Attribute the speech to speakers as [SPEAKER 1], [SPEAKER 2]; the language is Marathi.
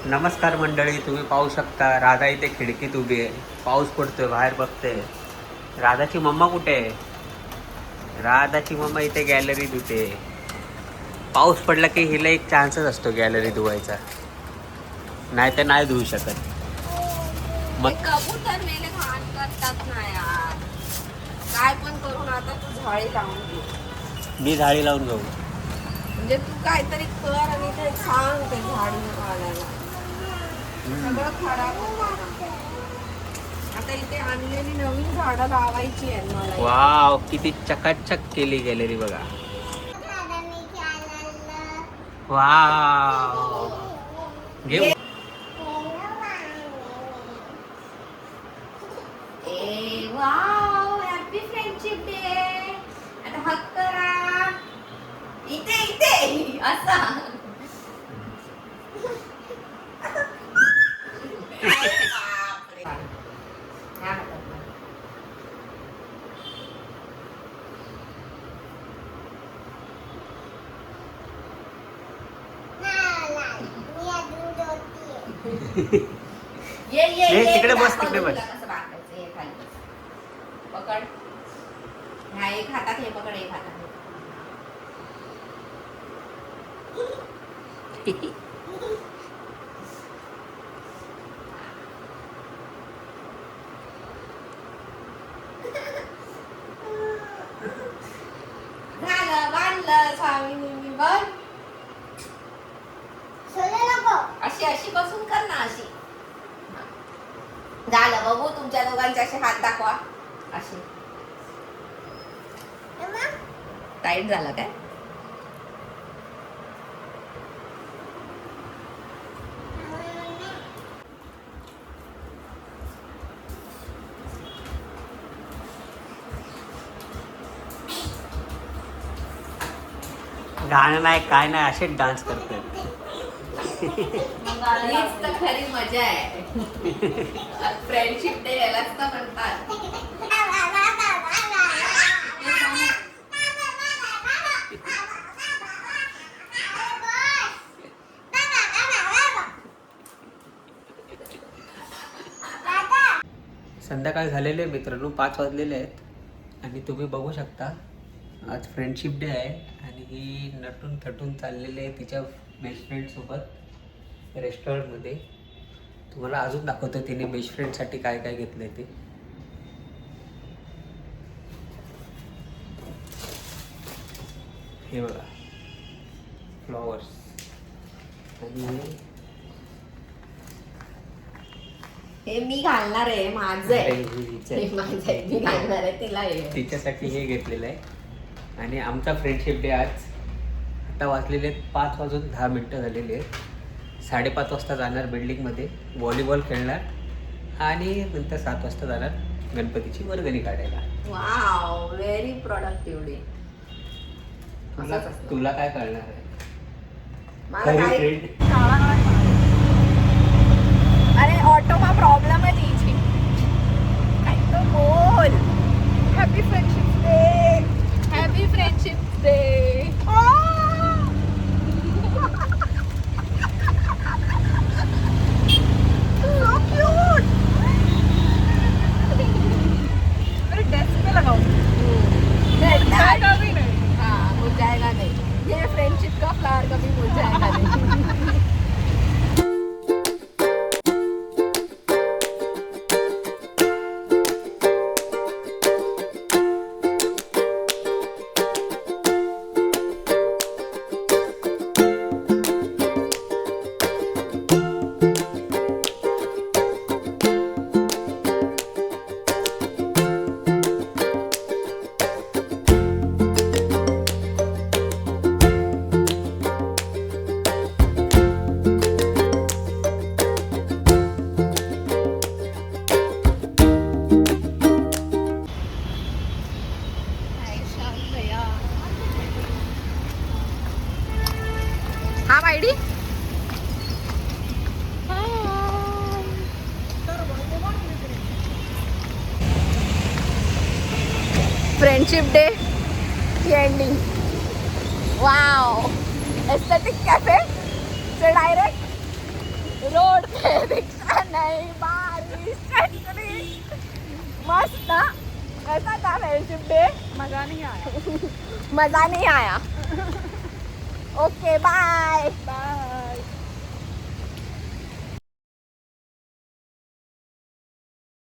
[SPEAKER 1] नमस्कार मंडळी, तुम्ही पाहू शकता राधा इथे खिडकीत उभी आहे. पाऊस पडतोय, बाहेर बघते. राधाची मम्मा कुठे आहे? राधाची मम्मा इथे गॅलरीत होते. पाऊस पडला की हिला एक चान्सच असतो गॅलरी धुवायचा, नाही तर नाही धुवू शकत.
[SPEAKER 2] मग कबूतर मेले घाण करतात ना यार. काय पण करून आता तू झाडी लावून घे.
[SPEAKER 1] मी झाडी लावून घेऊ.
[SPEAKER 2] म्हणजे तू काहीतरी कर आणि ते सांग ते झाडी काढायला. सगळं खराब होतं. आता इथे आणलेली नवीन झाडं लावायची आहेत मला.
[SPEAKER 1] वाव, किती चकाचक केली गॅलरी बघा. वाव, घेऊ.
[SPEAKER 2] ए वाव, हॅपी फ्रेंडशिप डे. आता हक करा. इथे इथे असा. ये
[SPEAKER 1] तिकडे बस, तिकडे बस.
[SPEAKER 2] कसं बांधायचं हे खाली पकड. हा एक हातात हे पकड, एक हातात झालं, बांधलं स्वामींनी. बघ अशी अशी बसून कर ना, अशी. झालं बघू, तुमच्या दोघांचे असे हात दाखवा. असे टाईट झालं काय?
[SPEAKER 1] गाणं नाही, काय नाही, असेच डान्स करतात.
[SPEAKER 2] हीच तर खरी मजा आहे. फ्रेंडशिप डे यालाच तर म्हणतात.
[SPEAKER 1] संध्याकाळ झालेले आहे मित्रांनो, 5 वाजलेले आहेत आणि तुम्ही बघू शकता आज फ्रेंडशिप डे आहे आणि ही नटून थटून चाललेली आहे तिच्या बेस्ट फ्रेंडसोबत रेस्टॉरंटमध्ये. तुम्हाला अजून दाखवतो तिने बेस्ट फ्रेंडसाठी काय काय घेतलं आहे ते. हे बघा, फ्लॉवर्स आणि
[SPEAKER 2] हे मी घालणार आहे, माझं आहे. हे माझं आहे, मी घालणार आहे, तिला आहे.
[SPEAKER 1] तिच्यासाठी हे घेतलेलं आहे. आणि आमचा फ्रेंडशिप डे आज आता वाजलेले आहेत 5 वाजून 10 मिनटं झालेली आहेत. 5:30 वाजता जाणार बिल्डिंगमध्ये, व्हॉलीबॉल खेळणार आणि नंतर 7 वाजता जाणार गणपतीची वर्गणी काढायला.
[SPEAKER 2] Wow, very productive day.
[SPEAKER 1] तुला काय कळणार आहे?
[SPEAKER 2] मला
[SPEAKER 1] खरी
[SPEAKER 2] काय
[SPEAKER 1] फ्रेंड.
[SPEAKER 2] अरे ऑटो में प्रॉब्लम है दीजिए. काय तो बोल. Happy friendship day. Happy friendship day. So cute. अरे डेस्क पे लगाओ. मुरझाएगा भी नहीं. हाँ, मुरझाएगा नहीं. ये फ्रेंडशिप का फ्लावर कभी मुरझाएगा नहीं. हा आयडी फ्रेंडशिप डे की एंडिंग. वाव, एस्थेटिक कॅफे से डायरेक्ट रोड
[SPEAKER 3] मुझे दिखता नहीं बारिश छतरी। मस्त ना, कैसा था फ्रेंडशिप डे?
[SPEAKER 2] मजा नहीं आया.
[SPEAKER 3] मजा नहीं आया. Okay bye.
[SPEAKER 2] बाय.